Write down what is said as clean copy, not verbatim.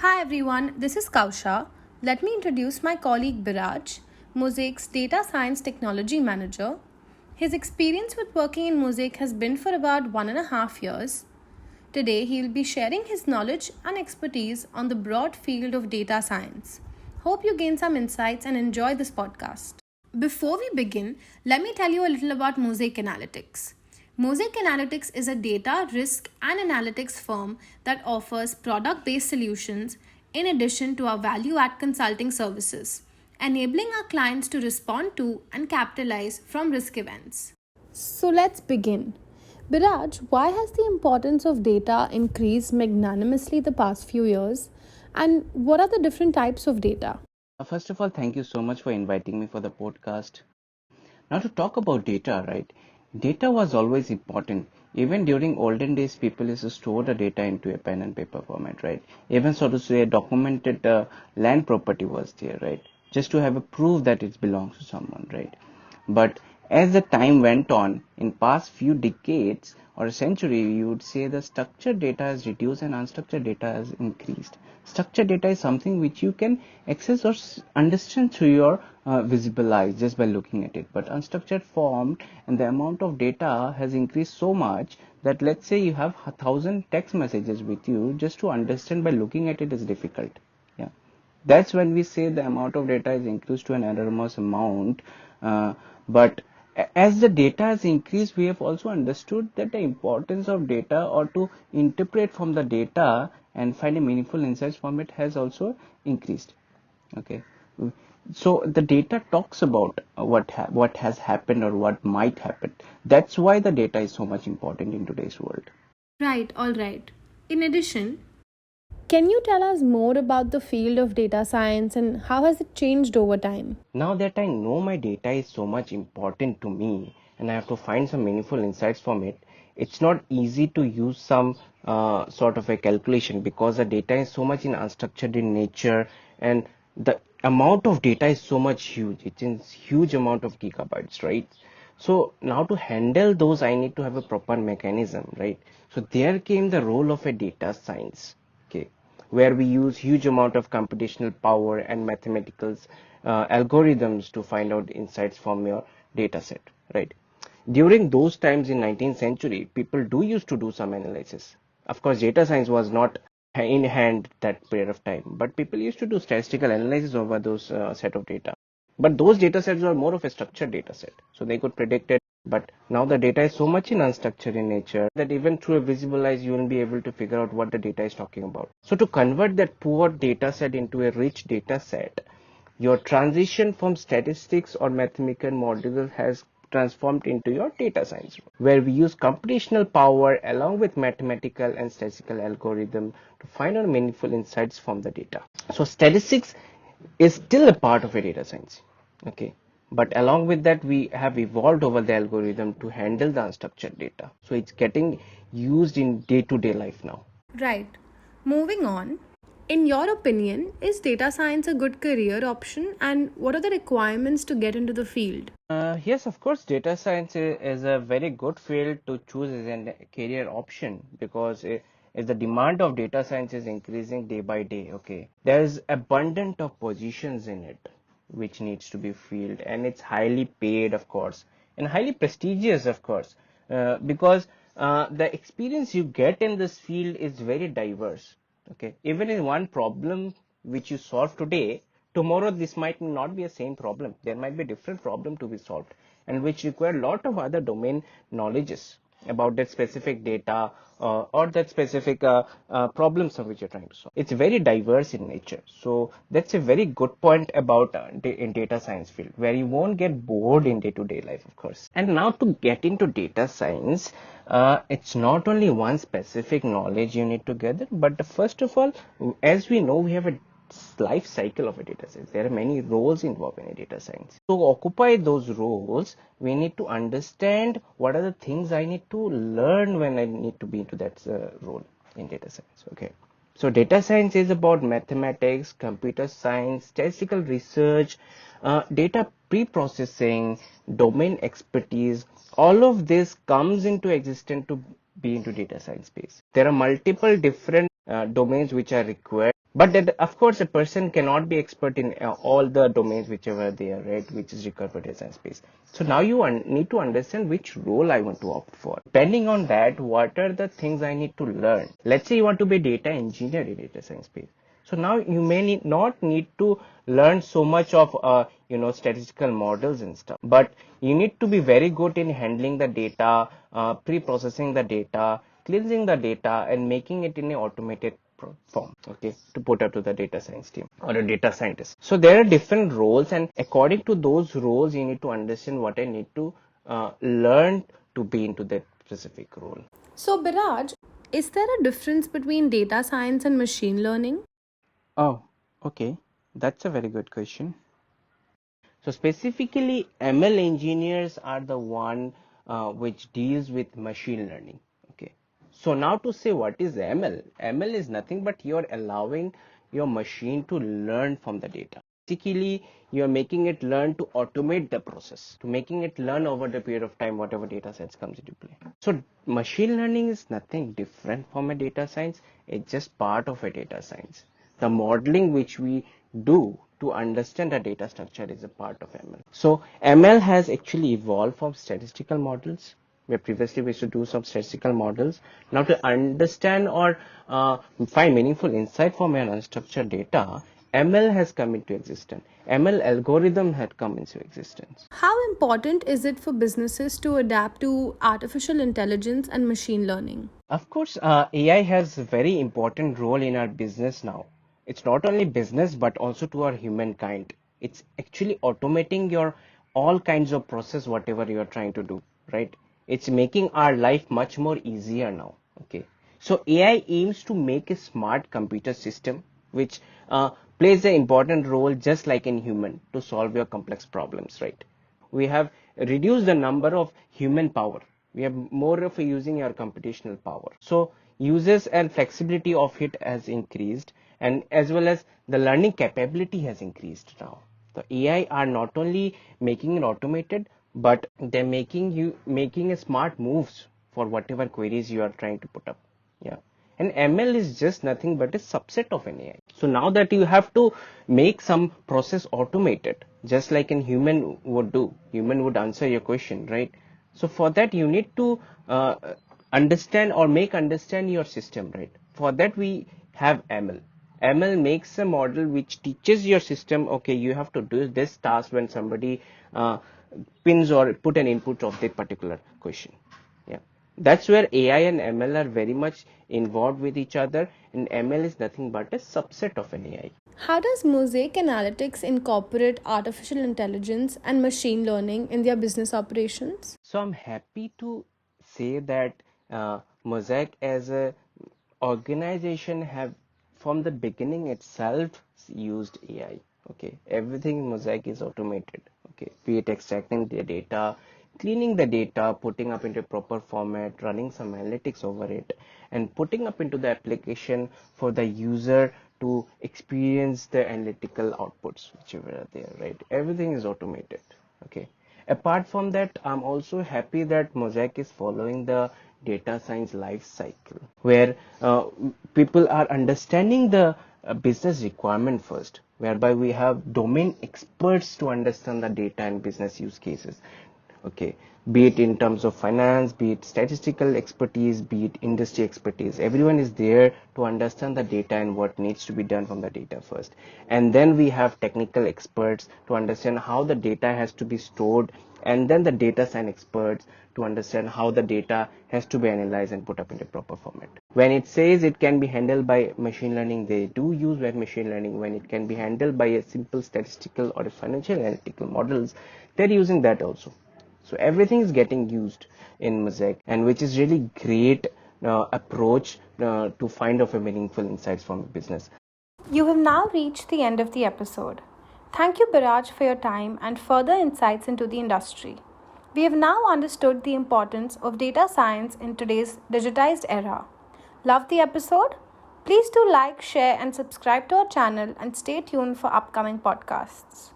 Hi everyone, this is Kausha. Let me introduce my colleague Biraj, Mosaic's Data Science Technology Manager. His experience with working in Mosaic has been for about 1.5 years. Today, he will be sharing his knowledge and expertise on the broad field of data science. Hope you gain some insights and enjoy this podcast. Before we begin, let me tell you a little about Mosaic Analytics. Mosaic Analytics is a data, risk, and analytics firm that offers product based solutions in addition to our value add consulting services, enabling our clients to respond to and capitalize from risk events. So let's begin. Biraj, why has the importance of data increased magnanimously the past few years? And what are the different types of data? First of all, thank you so much for inviting me for the podcast. Now, to talk about data, right? Data was always important. Even during olden days, people used to store the data into a pen and paper format, right? Even so to say, documented land property was there, right? Just to have a proof that it belongs to someone, right? But as the time went on, in past few decades or a century, you would say the structured data has reduced and unstructured data has increased. Structured data is something which you can access or understand through your visible eyes just by looking at it. But unstructured form and the amount of data has increased so much that let's say you have 1,000 text messages with you, just to understand by looking at it is difficult. Yeah, that's when we say the amount of data is increased to an enormous amount. But as the data has increased, we have also understood that the importance of data or to interpret from the data and find a meaningful insights from it has also increased. Okay, so the data talks about what has happened or what might happen. That's why the data is so much important in today's world. Right, all right. In addition, can you tell us more about the field of data science and how has it changed over time? Now that I know my data is so much important to me and I have to find some meaningful insights from it, it's not easy to use some sort of a calculation because the data is so much in unstructured in nature and the amount of data is so much huge. It's in huge amount of gigabytes, right? So now to handle those, I need to have a proper mechanism, right? So there came the role of a data science, okay, where we use huge amount of computational power and mathematical algorithms to find out insights from your data set, right? During those times in 19th century, people do used to do some analysis. Of course, data science was not in hand that period of time, but people used to do statistical analysis over those set of data. But those data sets were more of a structured data set, so they could predict it. But now the data is so much in unstructured in nature that even through a visible eyes, you won't be able to figure out what the data is talking about. So to convert that poor data set into a rich data set, your transition from statistics or mathematical models has transformed into your data science, where we use computational power along with mathematical and statistical algorithm to find out meaningful insights from the data. So statistics is still a part of a data science, okay, but along with that we have evolved over the algorithm to handle the unstructured data, so it's getting used in day-to-day life now. Right. Moving on. In your opinion, is data science a good career option and what are the requirements to get into the field? Yes, of course, data science is a very good field to choose as a career option because if the demand of data science is increasing day by day, okay, there's abundant of positions in it which needs to be filled, and it's highly paid, of course, and highly prestigious, of course, because the experience you get in this field is very diverse. Okay, even in one problem which you solve today, tomorrow this might not be the same problem. There might be a different problem to be solved, and which require a lot of other domain knowledges about that specific data or that specific problems of which you're trying to solve. It's very diverse in nature. So that's a very good point about in data science field, where you won't get bored in day-to-day life, of course. And now to get into data science, it's not only one specific knowledge you need to gather, but first of all, as we know, we have a life cycle of a data science. There are many roles involved in a data science. To occupy those roles, we need to understand what are the things I need to learn when I need to be into that role in data science. Okay. So data science is about mathematics, computer science, statistical research, data pre-processing, domain expertise. All of this comes into existence to be into data science space. There are multiple different domains which are required But that, of course, a person cannot be expert in all the domains whichever they are, right, which is required for data science space. So now you need to understand which role I want to opt for. Depending on that, what are the things I need to learn? Let's say you want to be a data engineer in data science space. So now you may not need to learn so much of statistical models and stuff, but you need to be very good in handling the data, pre-processing the data, cleansing the data, and making it in an automated form, okay, to put up to the data science team or a data scientist. So there are different roles, and according to those roles, you need to understand what I need to learn to be into that specific role. So, Biraj, is there a difference between data science and machine learning? Oh, okay. That's a very good question. So specifically, ML engineers are the one which deals with machine learning. Okay. So now to say what is ML? ML is nothing but you're allowing your machine to learn from the data. Basically, you're making it learn to automate the process, to making it learn over the period of time, whatever data sets comes into play. So machine learning is nothing different from a data science. It's just part of a data science. The modeling which we do to understand the data structure is a part of ML. So ML has actually evolved from statistical models, where previously we used to do some statistical models. Now to understand or find meaningful insight from an unstructured data, ML has come into existence. ML algorithm had come into existence. How important is it for businesses to adapt to artificial intelligence and machine learning? Of course, AI has a very important role in our business now. It's not only business but also to our humankind. It's actually automating your all kinds of process, whatever you are trying to do, right? It's making our life much more easier now. Okay. So AI aims to make a smart computer system which plays an important role just like in human to solve your complex problems, right? We have reduced the number of human power. We have more of using our computational power. So uses and flexibility of it has increased, and as well as the learning capability has increased now. The AI are not only making it automated, but they're making a smart moves for whatever queries you are trying to put up. Yeah. And ML is just nothing but a subset of an AI. So now that you have to make some process automated, just like an human would do, human would answer your question, right? So for that you need to understand or make understand your system, right? For that we have ML. ML makes a model which teaches your system, okay, you have to do this task when somebody pins or put an input of that particular question. Yeah, that's where AI and ML are very much involved with each other, and ML is nothing but a subset of an AI. How does Mosaic Analytics incorporate artificial intelligence and machine learning in their business operations? So I'm happy to say that Mosaic as a organization have from the beginning itself used AI. Okay, everything in Mosaic is automated. Okay, be it extracting the data, cleaning the data, putting up into proper format, running some analytics over it, and putting up into the application for the user to experience the analytical outputs whichever are there, right? Everything is automated. Okay. Apart from that, I'm also happy that Mosaic is following the data science life cycle, where people are understanding the business requirement first, whereby we have domain experts to understand the data and business use cases. Okay, be it in terms of finance, be it statistical expertise, be it industry expertise, everyone is there to understand the data and what needs to be done from the data first. And then we have technical experts to understand how the data has to be stored, and then the data science experts to understand how the data has to be analyzed and put up in a proper format. When it says it can be handled by machine learning, they do use web machine learning. When it can be handled by a simple statistical or a financial analytical models, they're using that also. So everything is getting used in Mosaic, and which is really great approach to find of a meaningful insights from business. You have now reached the end of the episode. Thank you, Biraj, for your time and further insights into the industry. We have now understood the importance of data science in today's digitized era. Love the episode? Please do like, share, and subscribe to our channel and stay tuned for upcoming podcasts.